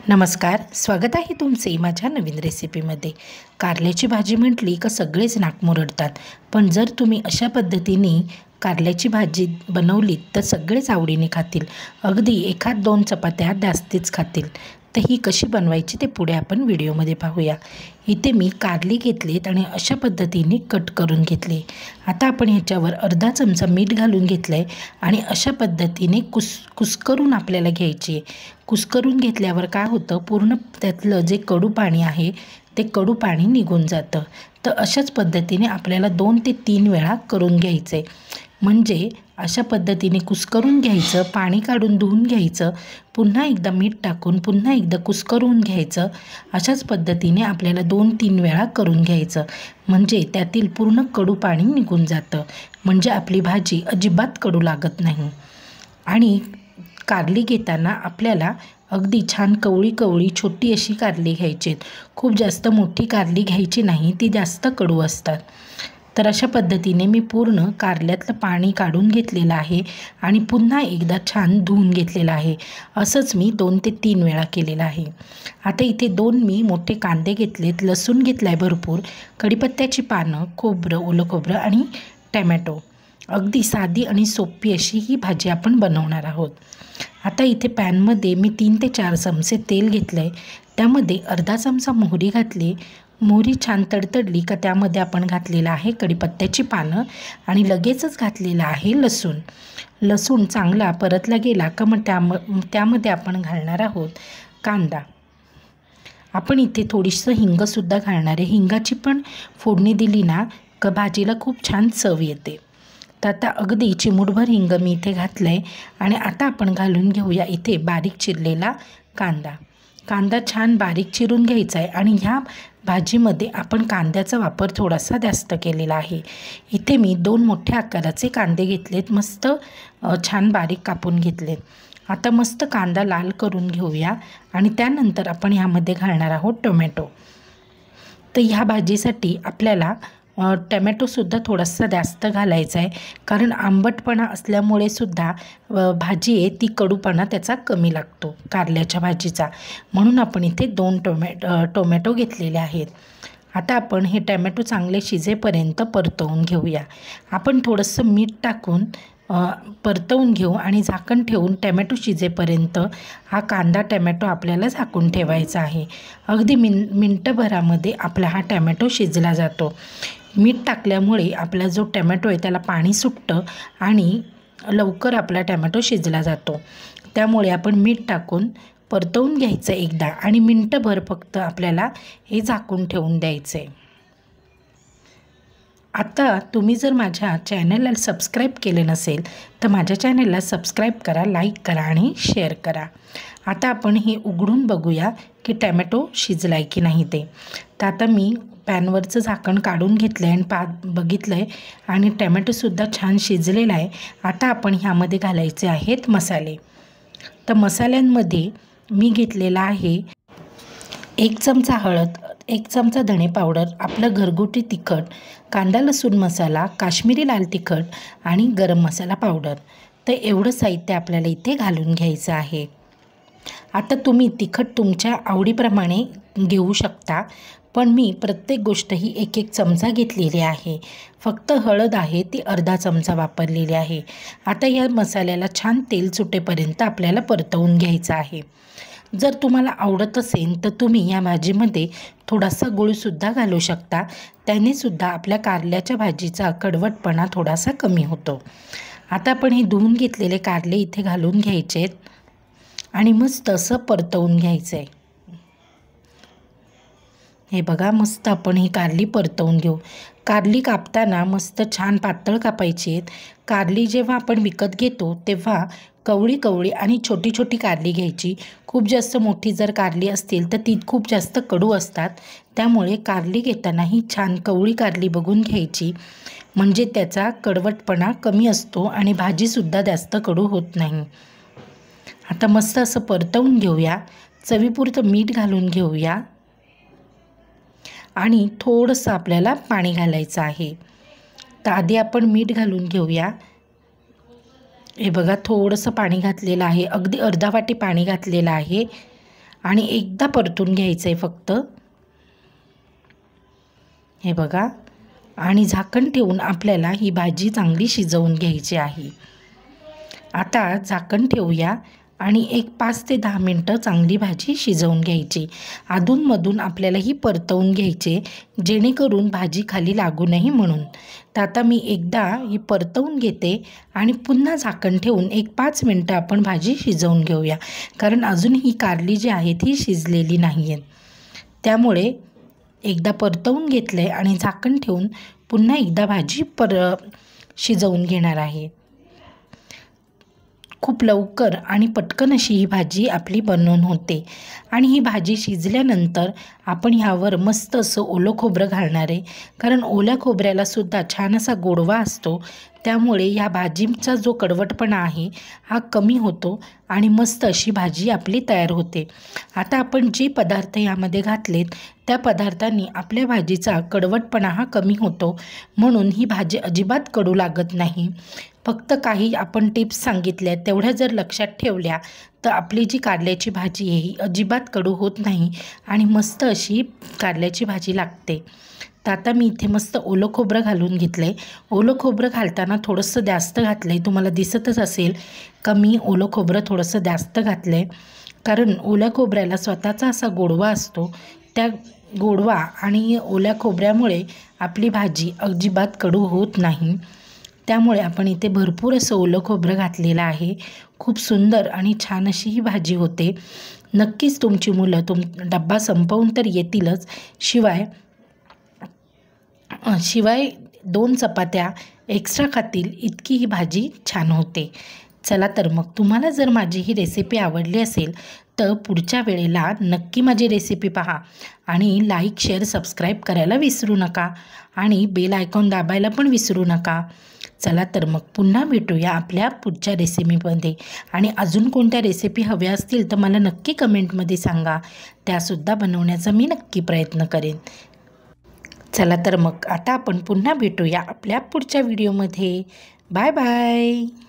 नमस्कार, स्वागत आहे तुमचे माझ्या नवीन रेसिपीमध्ये। कारल्याची भाजी म्हटली का सगळेच नाक मुरडतात, पण जर तुम्ही अशा पद्धतीने कारल्याची भाजी बनवली तर सगळेच आवडीने खातील। अगदी एखाद दोन चपात्या जास्तीच खातील। तर ही कशी बनवायची ते पुढे आपण व्हिडिओमध्ये पाहूया। इथे मी कारली घेतलीत आणि अशा पद्धतीने कट करून घेतले। आता आपण ह्याच्यावर अर्धा चमचा मीठ घालून घेतलंय आणि अशा पद्धतीने कुस्करून आपल्याला घ्यायची आहे। कुस्करून घेतल्यावर काय होतं, पूर्ण त्यातलं जे कडू पाणी आहे ते कडू पाणी निघून जातं। तर अशाच पद्धतीने आपल्याला 2 ते 3 वेळा करून घ्यायचे। म्हणजे अशा पद्धतीने कुस्करून घ्यायचं, पाणी काढून धुवून घ्यायचं, पुन्हा एकदा मीठ टाकून पुन्हा एकदा कुस्करून घ्यायचं। अशाच पद्धतीने आपल्याला 2-3 वेळा करून घ्यायचं, म्हणजे त्यातील पूर्ण कडू पाणी निघून जातं, म्हणजे आपली भाजी अजिबात कडू लागत नाही। आणि कारली घेताना आपल्याला अगदी छान कवळी कवळी छोटी अशी कारली घ्यायची, खूप जास्त मोठी कारली घ्यायची नाही, ती जास्त कडू असतात। तर अशा पद्धतीने मी पूर्ण कारल्यातलं पाणी काढून घेतलेलं आहे आणि पुन्हा एकदा छान धुवून घेतलेलं आहे। असंच मी 2 ते 3 वेळा केलेलं आहे। आता इथे 2 मी मोठे कांदे घेतलेत, लसूण घेतलाय भरपूर, कढीपत्त्याची पानं, खोबरं, ओलं खोबरं आणि टमॅटो। अगदी साधी आणि सोपी अशी ही भाजी आपण बनवणार आहोत। आता इथे पॅनमध्ये मी 3 ते 4 चमचे तेल घेतलंय, त्यामध्ये अर्धा चमचा मोहरी घातली। मोहरी छान तडतडली का त्यामध्ये आपण घातलेलं आहे कढीपत्त्याची पानं आणि लगेचच घातलेलं आहे लसूण। लसूण चांगला परतला गेला का मग त्यामध्ये आपण घालणार आहोत कांदा। आपण इथे थोडीसं हिंगसुद्धा घालणार आहे। हिंगाची पण फोडणी दिली ना का भाजीला खूप छान चव येते। तर आता अगदी चिमूटभर हिंग मी इथे घातलं आहे आणि आता आपण घालून घेऊया इथे बारीक चिरलेला कांदा। कांदा छान बारीक चिरून घ्यायचा आहे आणि ह्या भाजीमध्ये आपण कांद्याचा वापर थोडासा जास्त केलेला आहे। इथे मी 2 मोठ्या आकाराचे कांदे घेतलेत, मस्त छान बारीक कापून घेतलेत। आता मस्त कांदा लाल करून घेऊया आणि त्यानंतर आपण ह्यामध्ये घालणार आहोत टोमॅटो। तर ह्या भाजीसाठी आपल्याला टमॅटोसुद्धा थोडासा जास्त घालायचा आहे, कारण आंबटपणा असल्यामुळे सुद्धा भाजी आहे ती कडूपणा त्याचा कमी लागतो कारल्याच्या भाजीचा, म्हणून आपण इथे 2 टोमॅटो घेतलेले आहेत। आता आपण हे टमॅटो चांगले शिजेपर्यंत परतवून घेऊया। आपण थोडंसं मीठ टाकून परतवून घेऊ आणि झाकण ठेवून टमॅटो शिजेपर्यंत हा कांदा टमॅटो आपल्याला झाकून ठेवायचा आहे। अगदी मिनटभरामध्ये आपला हा टमॅटो शिजला जातो। मीठ टाकल्यामुळे आपला जो टमॅटो आहे त्याला पाणी सुटतं आणि लवकर आपला टमॅटो शिजला जातो। त्यामुळे आपण मीठ टाकून परतवून घ्यायचं एकदा आणि मिनटभर फक्त आपल्याला हे झाकून ठेवून द्यायचं आहे। आता तुम्ही जर माझ्या चॅनलला सबस्क्राईब केले नसेल तर माझ्या चॅनलला सबस्क्राईब करा, लाईक करा आणि शेअर करा। आता आपण हे उघडून बघूया की टमॅटो शिजलाय की नाही ते। तर आता मी पॅनवरचं झाकण काढून घेतलं आहे आणि बघितलं आहे आणि टमॅटोसुद्धा छान शिजलेला आहे। आता आपण ह्यामध्ये घालायचे आहेत मसाले। तर मसाल्यांमध्ये मी घेतलेला आहे 1 चमचा हळद, 1 चमचा धणे पावडर, आपलं घरगुती तिखट, कांदा लसूण मसाला, काश्मीरी लाल तिखट आणि गरम मसाला पावडर। तर एवढं साहित्य आपल्याला इथे घालून घ्यायचं आहे। आता तुम्ही तिखट तुमच्या आवडीप्रमाणे घेऊ शकता, पण मी प्रत्येक गोष्ट ही 1-1 चमचा घेतलेली आहे। फक्त हळद आहे ती अर्धा चमचा वापरलेली आहे। आता या मसाल्याला छान तेल सुटेपर्यंत आपल्याला परतवून घ्यायचं आहे। जर तुम्हाला आवडत असेल तर तुम्ही या भाजीमध्ये थोडासा गूळसुद्धा घालू शकता, त्याने सुद्धा आपल्या कारल्याच्या भाजीचा कडवटपणा थोडासा कमी होतो। आता आपण हे धुवून घेतलेले कारले इथे घालून घ्यायचे आणि मस्त असं परतवून घ्यायचं आहे। हे बघा, मस्त आपण ही कारली परतवून घेऊ। कारली कापताना मस्त छान पातळ कापायची आहेत। कारली जेव्हा आपण विकत घेतो तेव्हा कवळी कवळी आणि छोटी छोटी कारली घ्यायची। खूप जास्त मोठी जर कारली असतील तर ती खूप जास्त कडू असतात, त्यामुळे कारली घेताना ही छान कवळी कारली बघून घ्यायची, म्हणजे त्याचा कडवटपणा कमी असतो आणि भाजीसुद्धा जास्त कडू होत नाही। आता मस्त असं परतवून घेऊया, चवीपुरतं मीठ घालून घेऊया आणि थोडंसं आपल्याला पाणी घालायचं आहे। तर आधी आपण मीठ घालून घेऊया। हे बघा, थोडंसं पाणी घातलेलं आहे, अगदी अर्धा वाटी पाणी घातलेलं आहे आणि एकदा परतून घ्यायचं आहे फक्त, हे बघा. आणि झाकण ठेवून आपल्याला ही भाजी चांगली शिजवून घ्यायची आहे. आता झाकण ठेवूया आणि एक 5 ते 10 मिनटं चांगली भाजी शिजवून घ्यायची. अधूनमधून आपल्याला ही परतवून घ्यायचे, जेणेकरून भाजी खाली लागू नये म्हणून. तर आता मी एकदा ही परतवून घेते आणि पुन्हा झाकण ठेवून एक 5 मिनटं आपण भाजी शिजवून घेऊया, कारण अजून ही कारली जी आहे ती शिजलेली नाही आहे. त्यामुळे एकदा परतवून घेतलं आहे आणि झाकण ठेवून पुन्हा एकदा भाजी शिजवून घेणार आहे. खूप लवकर आणि पटकन अशी ही भाजी आपली बनवून होते. आणि ही भाजी शिजल्यानंतर आपण ह्यावर मस्त असं ओलं खोबरं घालणार आहे, कारण ओल्या खोबऱ्यालासुद्धा छान असा गोडवा असतो. त्यामुळे ह्या भाजीचा जो कडवटपणा आहे हा कमी होतो आणि मस्त अशी भाजी आपली तयार होते. आता आपण जे पदार्थ यामध्ये घातलेत त्या पदार्थांनी आपल्या भाजीचा कडवटपणा हा कमी होतो, म्हणून ही भाजी अजिबात कडू लागत नाही. फक्त काही आपण टिप्स सांगितल्या तेवढ्या जर लक्षात ठेवल्या तर आपली जी कारल्याची भाजी आहे ही अजिबात कडू होत नाही आणि मस्त अशी कारल्याची भाजी लागते. तर आता मी इथे मस्त ओलं खोबरं घालून घेतलं आहे. ओलं खोबरं घालताना थोडंसं जास्त घातलं आहे, तुम्हाला दिसतच असेल का मी ओलं खोबरं थोडंसं जास्त घातलं आहे, कारण ओल्या खोबऱ्याला स्वतःचा असा गोडवा असतो. त्या गोडवा आणि ओल्या खोबऱ्यामुळे आपली भाजी अजिबात कडू होत नाही. त्यामुळे आपण इथे भरपूर असं ओलं खोबरं घातलेलं आहे. खूप सुंदर आणि छान अशी ही भाजी होते. नक्कीच तुमची मुलं डब्बा संपवून तर येतीलच, शिवाय 2 चपात्या एक्स्ट्रा खातील इतकी ही भाजी छान होते. चला तर मग तुम्हाला जर माझी ही रेसिपी आवडली असेल तर पुढच्या वेळेला नक्की माझी रेसिपी पहा आणि लाईक, शेअर, सबस्क्राईब करायला विसरू नका आणि बेल आयकॉन दाबायला पण विसरू नका. चला तर मग पुन्हा भेटूया आपल्या पुढच्या रेसिपीमध्ये. आणि अजून कोणत्या रेसिपी हव्या असतील तर मला नक्की कमेंटमध्ये सांगा, त्यासुद्धा बनवण्याचा मी नक्की प्रयत्न करेन. चला तर मग आता आपण पुन्हा भेटूया आपल्या पुढच्या व्हिडिओमध्ये. Bye bye.